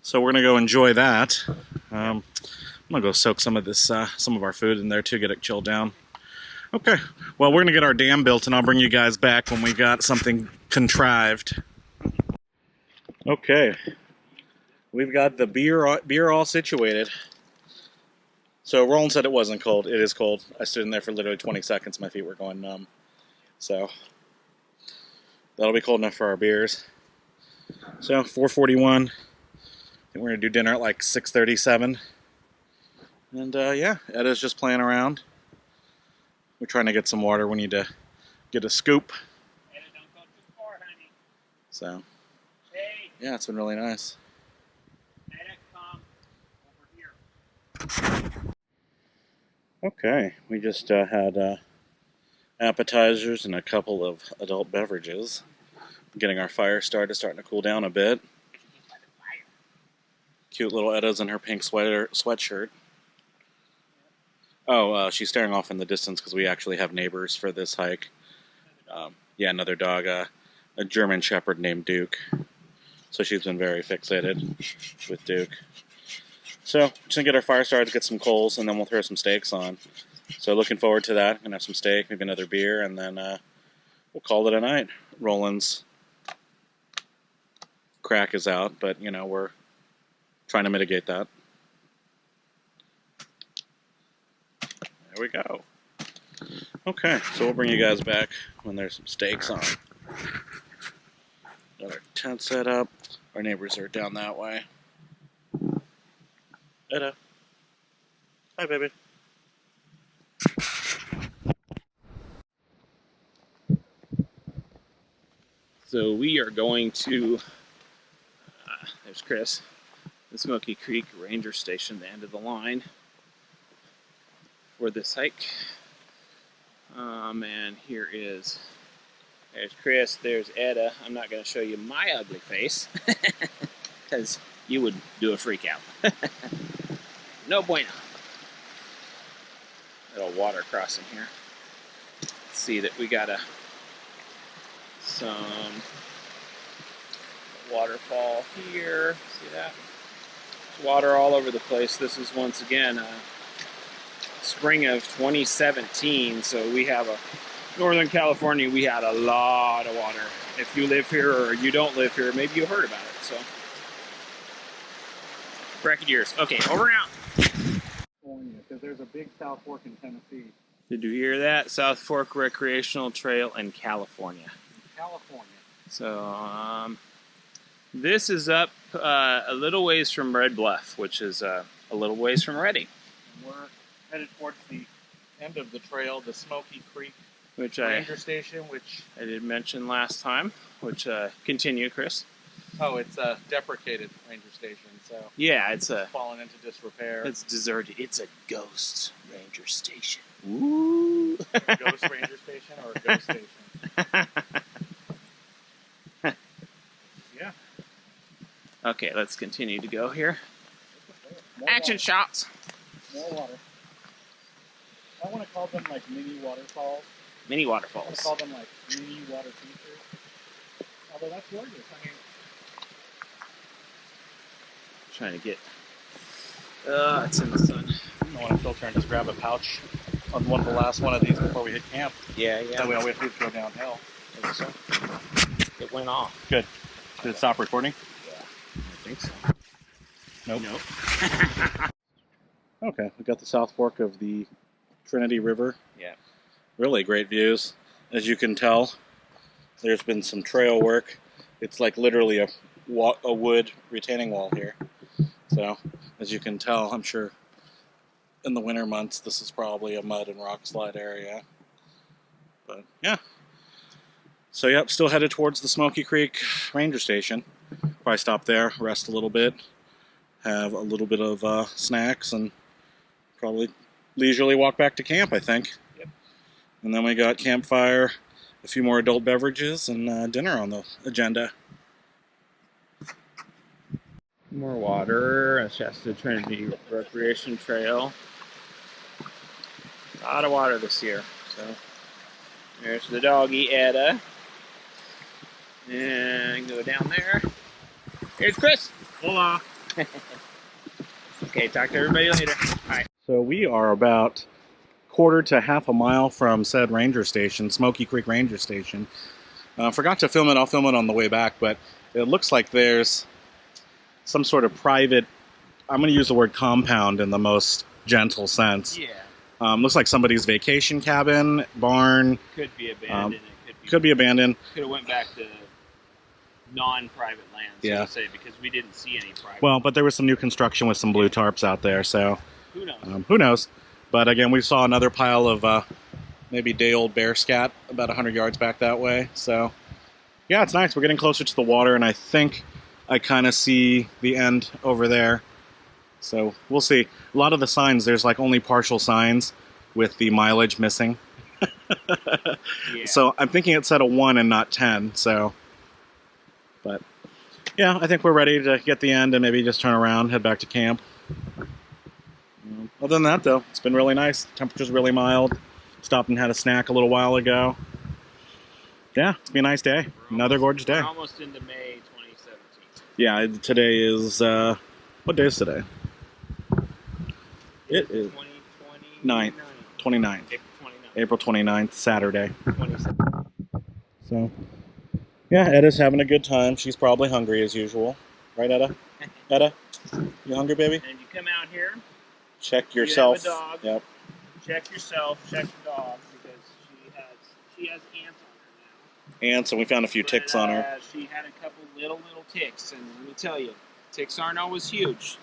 So we're going to go enjoy that. I'm going to go soak some of our food in there too, get it chilled down. Okay, well, we're going to get our dam built, and I'll bring you guys back when we got something contrived. Okay, we've got the beer all situated. So Roland said it wasn't cold. It is cold. I stood in there for literally 20 seconds. My feet were going numb. So that'll be cold enough for our beers. So 4:41. I think we're going to do dinner at like 6:37. And yeah, Edda's just playing around. We're trying to get some water. We need to get a scoop. Edda, don't go too far, honey. So Hey, yeah, it's been really nice. Edda, come over here. Okay, we just had appetizers and a couple of adult beverages. Getting our fire started, starting to cool down a bit. Cute little Edda's in her pink sweatshirt. Oh, she's staring off in the distance because we actually have neighbors for this hike. Yeah, another dog, a German Shepherd named Duke. So she's been very fixated with Duke. So, just gonna get our fire started, get some coals, and then we'll throw some steaks on. So, looking forward to that. Gonna have some steak, maybe another beer, and then we'll call it a night. Roland's crack is out, but we're trying to mitigate that. There we go. Okay, so we'll bring you guys back when there's some steaks on. Got our tent set up. Our neighbors are down that way. Edda. Hi, baby. So we are going to, there's Chris, the Smoky Creek Ranger Station, the end of the line for this hike. And there's Chris, there's Edda. I'm not going to show you my ugly face because you would do a freak out. No bueno. Little water crossing here. Let's see that we got a Some waterfall here. See that? There's water all over the place. This is once again spring of 2017. So we have Northern California. We had a lot of water. If you live here or you don't live here, maybe you heard about it. So bracket years. Okay, over and out. Because there's a big South Fork in Tennessee. Did you hear that? South Fork Recreational Trail in California. California. So this is up a little ways from Red Bluff, which is a little ways from Redding. We're headed towards the end of the trail, the Smoky Creek Which Ranger Station, which... I did mention last time, which continue, Chris. Oh, it's a deprecated ranger station, so... Yeah, it's fallen into disrepair. It's deserted. It's a ghost ranger station. Ooh! Ghost ranger station or a ghost station? Yeah. Okay, let's continue to go here. More Action water. shots! More water. I want to call them like mini waterfalls. Mini I want waterfalls. to call them like mini water features. Although that's gorgeous. I mean, Trying to get. It's in the sun. I want to filter and just grab a pouch on the last one of these before we hit camp. Yeah. That way all we have to do is go downhill. So. It went off. Good. Did it stop recording? Yeah, I think so. Nope. Okay, we got the South Fork of the Trinity River. Yeah. Really great views. As you can tell, there's been some trail work. It's like literally a wood retaining wall here. So, as you can tell, I'm sure in the winter months this is probably a mud and rock slide area. But yeah. So yep, still headed towards the Smoky Creek Ranger Station. Probably stop there, rest a little bit, have a little bit of snacks, and probably leisurely walk back to camp, I think. Yep. And then we got campfire, a few more adult beverages, and dinner on the agenda. More water. It's just the Trinity Recreation Trail. A lot of water this year. So there's the doggy Etta. And go down there. Here's Chris. Hola. Okay, talk to everybody later. Bye. So we are about quarter to half a mile from said ranger station, Smoky Creek Ranger Station. Forgot to film it. I'll film it on the way back, but it looks like there's some sort of private, I'm going to use the word compound in the most gentle sense. Yeah. Looks like somebody's vacation cabin, barn. Could be abandoned. Could be abandoned. Could have went back to non-private land, so Yeah. to say, because we didn't see any private. Well, but there was some new construction with some blue tarps out there, so Who knows? who knows. But again, we saw another pile of maybe day-old bear scat about 100 yards back that way. So yeah, it's nice. We're getting closer to the water, and I think I kind of see the end over there. So we'll see. A lot of the signs, there's like only partial signs with the mileage missing. Yeah. So I'm thinking it said a 1 and not 10. So, but yeah, I think we're ready to get the end and maybe just turn around, head back to camp. Other than that, though, it's been really nice. Temperature's really mild. Stopped and had a snack a little while ago. Yeah, it's been a nice day. Another gorgeous day. We're almost into May 2017. Yeah, today is, what day is today? It is 29th. 29th. April 29th. April 29th, Saturday. 27th. So, yeah, Etta's having a good time. She's probably hungry as usual. Right, Etta? Etta? You hungry, baby? And you come out here, Check You have yourself. a dog. Yep. check yourself, check your dog, because she has ants on her now. Ants, and we found a few ticks on her. She had a couple little ticks, and let me tell you, ticks aren't always huge.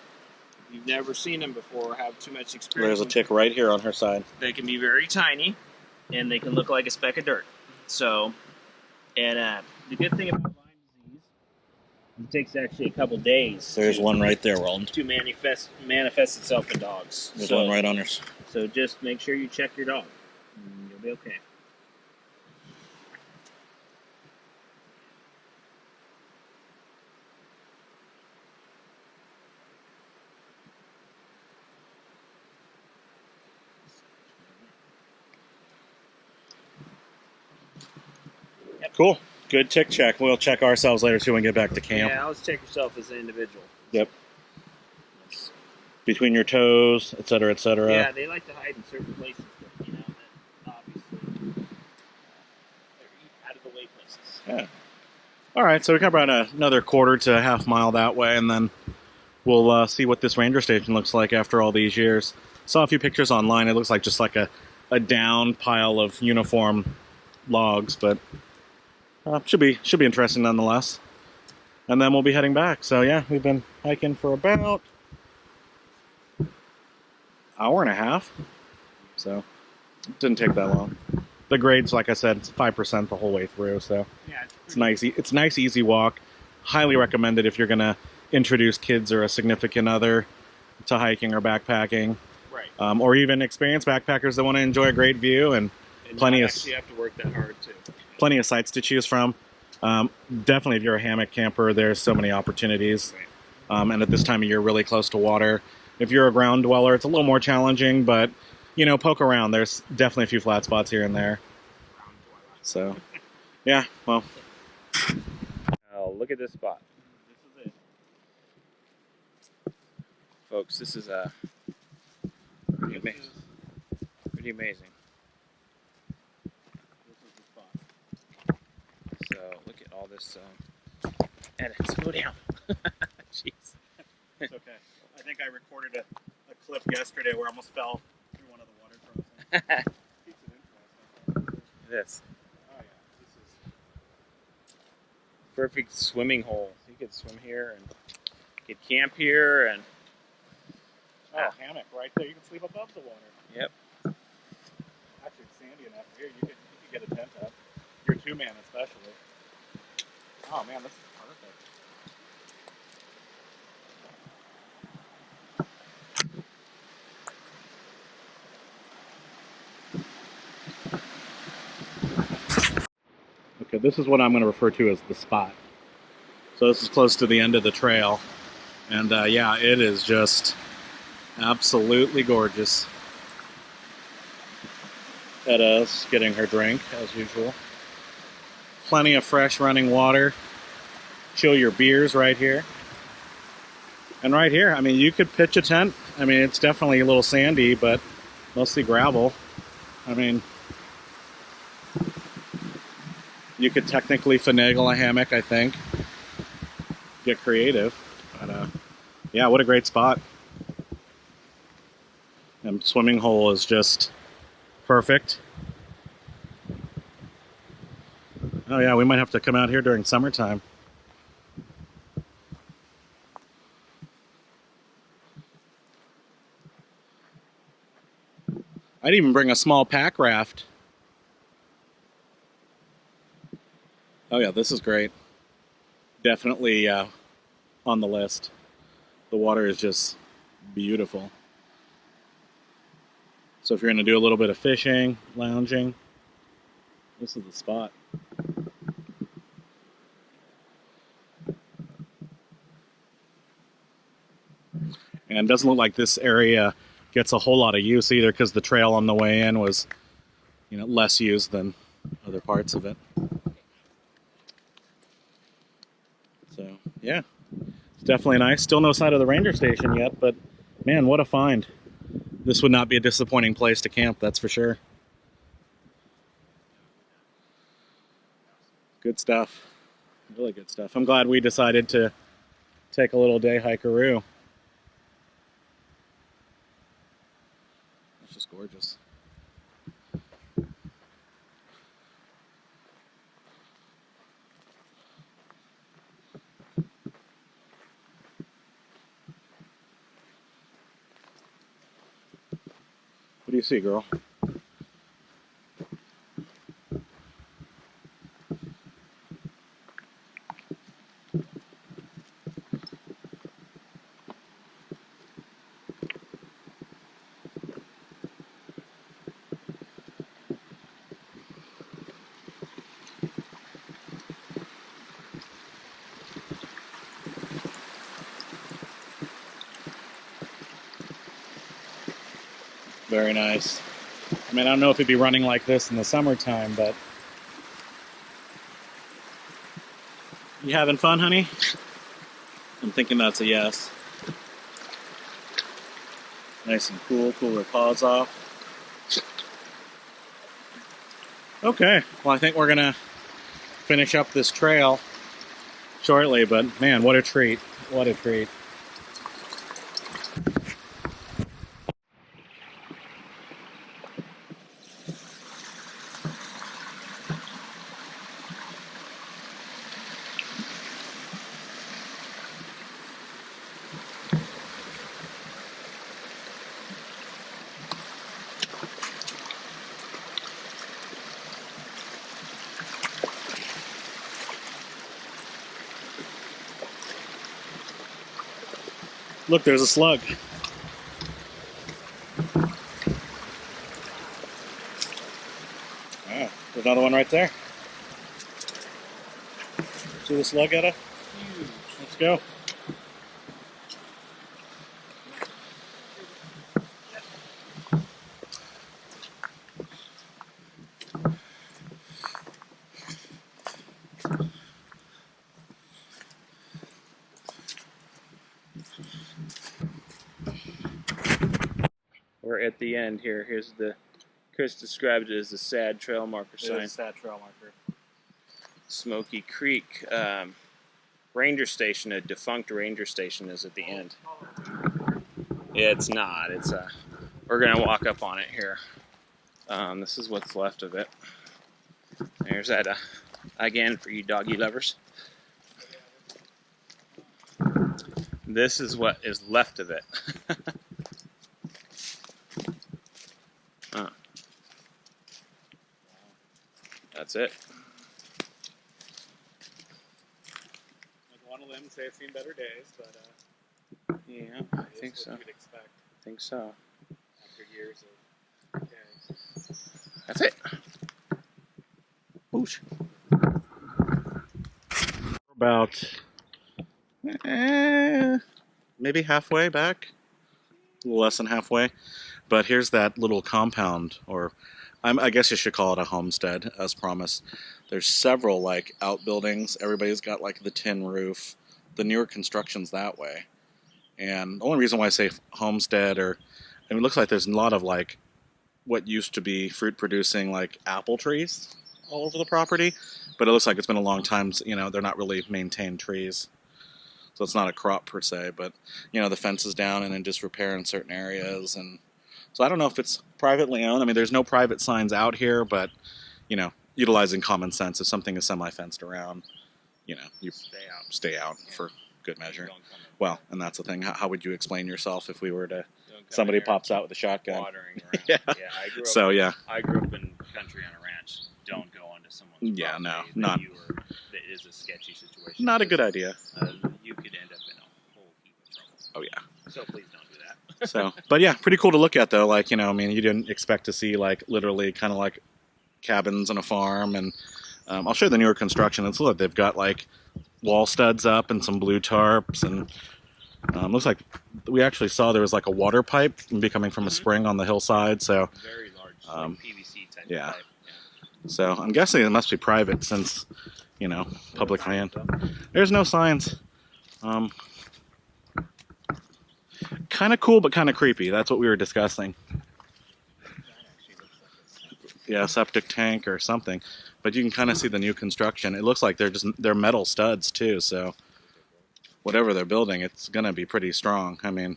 If you've never seen them before or have too much experience, There's a tick right here on her side. they can be very tiny, and they can look like a speck of dirt. So, and the good thing about Lyme disease, it takes actually a couple days. There's one right there, Weldon. To manifest itself in dogs. There's one right on her. So just make sure you check your dog. And you'll be okay. Cool. Good tick check. We'll check ourselves later too when we get back to camp. Yeah, always check yourself as an individual. Yep. Between your toes, etc., etc. Yeah, they like to hide in certain places, but you know, that obviously they're out of the way places. Yeah. All right, so we got about another quarter to a half mile that way, and then we'll see what this ranger station looks like after all these years. Saw a few pictures online. It looks like just like a down pile of uniform logs, but should be interesting nonetheless. And then we'll be heading back. So yeah, we've been hiking for about an hour and a half. So it didn't take that long. The grades, like I said, it's 5% the whole way through. So Yeah, it's nice. It's a nice, easy walk. Highly recommended if you're gonna introduce kids or a significant other to hiking or backpacking. right. Or even experienced backpackers that want to enjoy a great view and plenty not of actually have to work that hard too. plenty of sites to choose from. Definitely, if you're a hammock camper, there's so many opportunities. And at this time of year, really close to water. If you're a ground dweller, it's a little more challenging, but you know, poke around. There's definitely a few flat spots here and there. So, yeah. Well, Oh, look at this spot. This is it, folks. This is pretty amazing. Pretty amazing. This is the spot. So look at all this. And slow down. Jeez. it's okay. I think I recorded a clip yesterday where I almost fell through one of the water crossings. Keeps it interesting. This Oh yeah, this is. perfect swimming hole. You could swim here and you could camp here and Oh, hammock right there. You can sleep above the water. Yep. Actually, it's sandy enough here. You could get a tent up. Your 2-man especially. Oh man, this is perfect. Okay, this is what I'm going to refer to as the spot. So this is close to the end of the trail. And yeah, it is just absolutely gorgeous. Edda's getting her drink, as usual. Plenty of fresh running water. Chill your beers right here. And right here, I mean, you could pitch a tent. I mean, it's definitely a little sandy, but mostly gravel. I mean, you could technically finagle a hammock, I think. Get creative. But yeah, what a great spot. And swimming hole is just perfect. Oh yeah, we might have to come out here during summertime. I'd even bring a small pack raft. Oh yeah, this is great. Definitely on the list. The water is just beautiful. So if you're going to do a little bit of fishing, lounging, this is the spot. And it doesn't look like this area gets a whole lot of use either because the trail on the way in was, you know, less used than other parts of it. So, yeah, it's definitely nice. Still no sign of the ranger station yet, but man, what a find. This would not be a disappointing place to camp, that's for sure. Good stuff. Really good stuff. I'm glad we decided to take a little day hikeroo. It's just gorgeous. What do you see, girl? Very nice. I mean, I don't know if it'd be running like this in the summertime, but You having fun, honey? I'm thinking that's a yes. Nice and cool. Cool her paws off. Okay. Well, I think we're gonna finish up this trail shortly, but man, what a treat. What a treat. Look, there's a slug. Oh, there's another one right there. See the slug, Etta? Let's go. We're at the end here. Here's the, Chris described it as a sad trail marker sign. It is a sad trail marker. Smoky Creek ranger station, a defunct ranger station, is at the end. It's not. It's we're gonna walk up on it here. This is what's left of it. There's that again for you doggy lovers. This is what is left of it. That's it. Like one of them say it's seen better days, but Yeah, I think so. You'd expect I think so. after years of decay. That's it. Whoosh. About maybe halfway back, a little less than halfway. But here's that little compound, or I guess you should call it a homestead, as promised. There's several like outbuildings. Everybody's got like the tin roof. The newer construction's that way. And the only reason why I say homestead, or I mean, it looks like there's a lot of like what used to be fruit producing like apple trees all over the property. But it looks like it's been a long time, you know, they're not really maintained trees. So it's not a crop per se, but, you know, the fence is down and in disrepair in certain areas. And so I don't know if it's privately owned. I mean, there's no private signs out here, but, you know, utilizing common sense, if something is semi-fenced around, you know, you stay out for good measure. Well, and that's the thing. How would you explain yourself if we were to, somebody pops out with a shotgun? Watering around. Yeah. I grew up, So, yeah. I grew up in country on a ranch. Don't go onto someone's Yeah, property no, that not- that is a sketchy situation. Not a good idea. You could end up in a whole heap of trouble. Oh, yeah. So please don't do that. So, but yeah, pretty cool to look at though. Like, you know, I mean, you didn't expect to see like literally kind of like cabins on a farm. And I'll show you the newer construction. It's look, they've got like wall studs up and some blue tarps, and looks like we actually saw there was like a water pipe coming from a spring on the hillside. So Very large like PVC type yeah. of pipe. So I'm guessing it must be private since, you know, public land. There's no signs. Kind of cool, but kind of creepy. That's what we were discussing. Yeah, septic tank or something. But you can kind of see the new construction. It looks like they're metal studs too. So whatever they're building, it's gonna be pretty strong. I mean,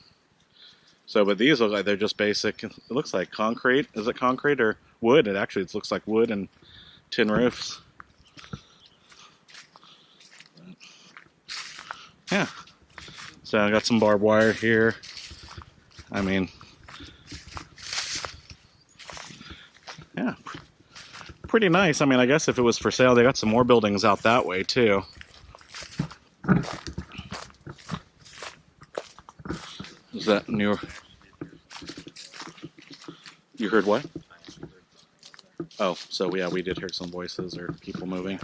so but these look like they're just basic. It looks like concrete. Is it concrete or wood? It looks like wood and tin roofs. Yeah. So I got some barbed wire here. I mean, yeah, pretty nice. I mean, I guess if it was for sale, they got some more buildings out that way too. Is that new? You heard what? Oh, so yeah, we did hear some voices or people moving.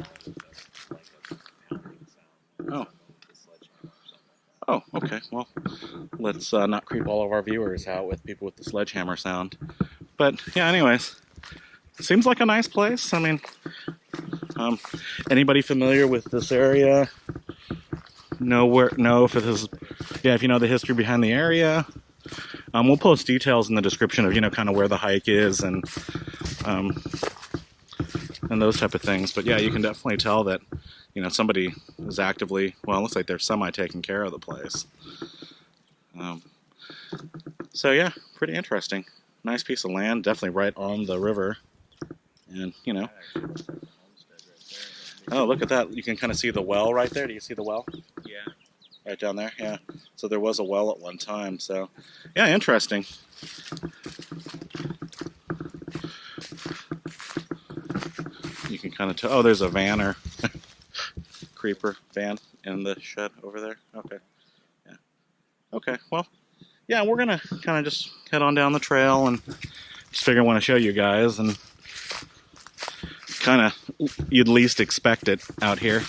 Oh. Oh, okay. Well, let's not creep all of our viewers out with people with the sledgehammer sound. But yeah, anyways, seems like a nice place. I mean, anybody familiar with this area? know if it is, yeah, if you know the history behind the area. We'll post details in the description of, you know, kind of where the hike is and those type of things. But yeah, you can definitely tell that, you know, somebody is actively, well, it looks like they're semi-taking care of the place. So yeah, pretty interesting. Nice piece of land, definitely right on the river. And, you know, oh, look at that. You can kind of see the well right there. Do you see the well? Yeah. Right down there, yeah. So there was a well at one time. So, yeah, interesting. You can kind of tell. Oh, there's a van or creeper van in the shed over there. Okay. Yeah. Okay. Well, yeah, we're gonna kind of just head on down the trail and just figure I want to show you guys and kind of you'd least expect it out here.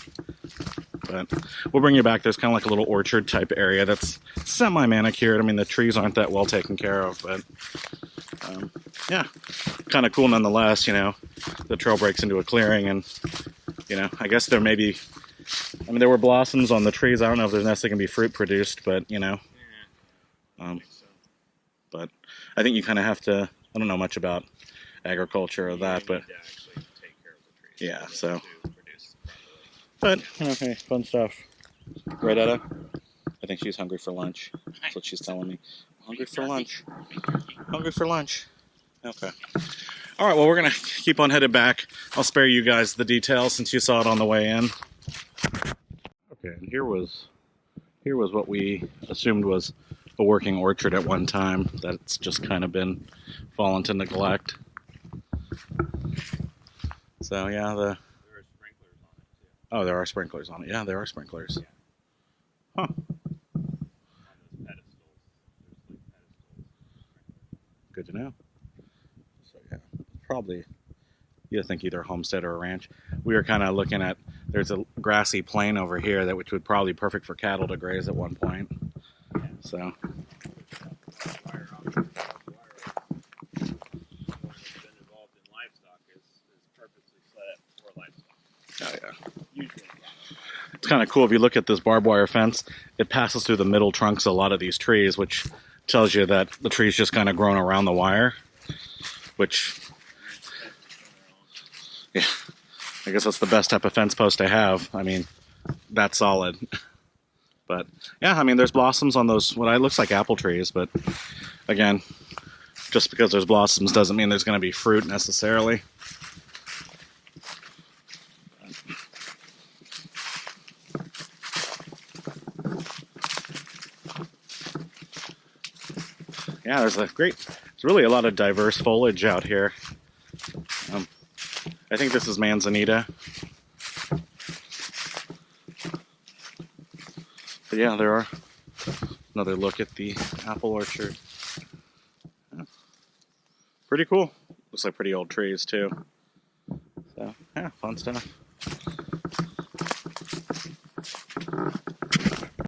But we'll bring you back. There's kind of like a little orchard type area that's semi-manicured. I mean, the trees aren't that well taken care of, but yeah, kind of cool nonetheless. You know, the trail breaks into a clearing, and you know, I guess there may be. I mean, there were blossoms on the trees. I don't know if there's necessarily gonna be fruit produced, but you know, but I think you kind of have to. I don't know much about agriculture or that, but yeah, so. But, okay, fun stuff. Right, Etta? I think she's hungry for lunch. That's what she's telling me. Hungry for lunch. Hungry for lunch. Okay. All right, well, we're going to keep on headed back. I'll spare you guys the details since you saw it on the way in. Okay, and here was what we assumed was a working orchard at one time. That's just kind of been fallen to neglect. So, yeah, oh, there are sprinklers on it. Yeah, there are sprinklers. Huh. Good to know. So yeah, probably you'd think either a homestead or a ranch. We were kind of looking at, there's a grassy plain over here that which would probably be perfect for cattle to graze at one point. So. Oh yeah. It's kind of cool if you look at this barbed wire fence, it passes through the middle trunks of a lot of these trees, which tells you that the tree's just kind of grown around the wire, which, yeah, I guess that's the best type of fence post to have. I mean, that's solid. But yeah, I mean, there's blossoms on those, what looks like apple trees, but again, just because there's blossoms doesn't mean there's going to be fruit necessarily. Yeah, there's really a lot of diverse foliage out here. I think this is manzanita. But yeah, there are another look at the apple orchard. Yeah. Pretty cool. Looks like pretty old trees too. So yeah, fun stuff.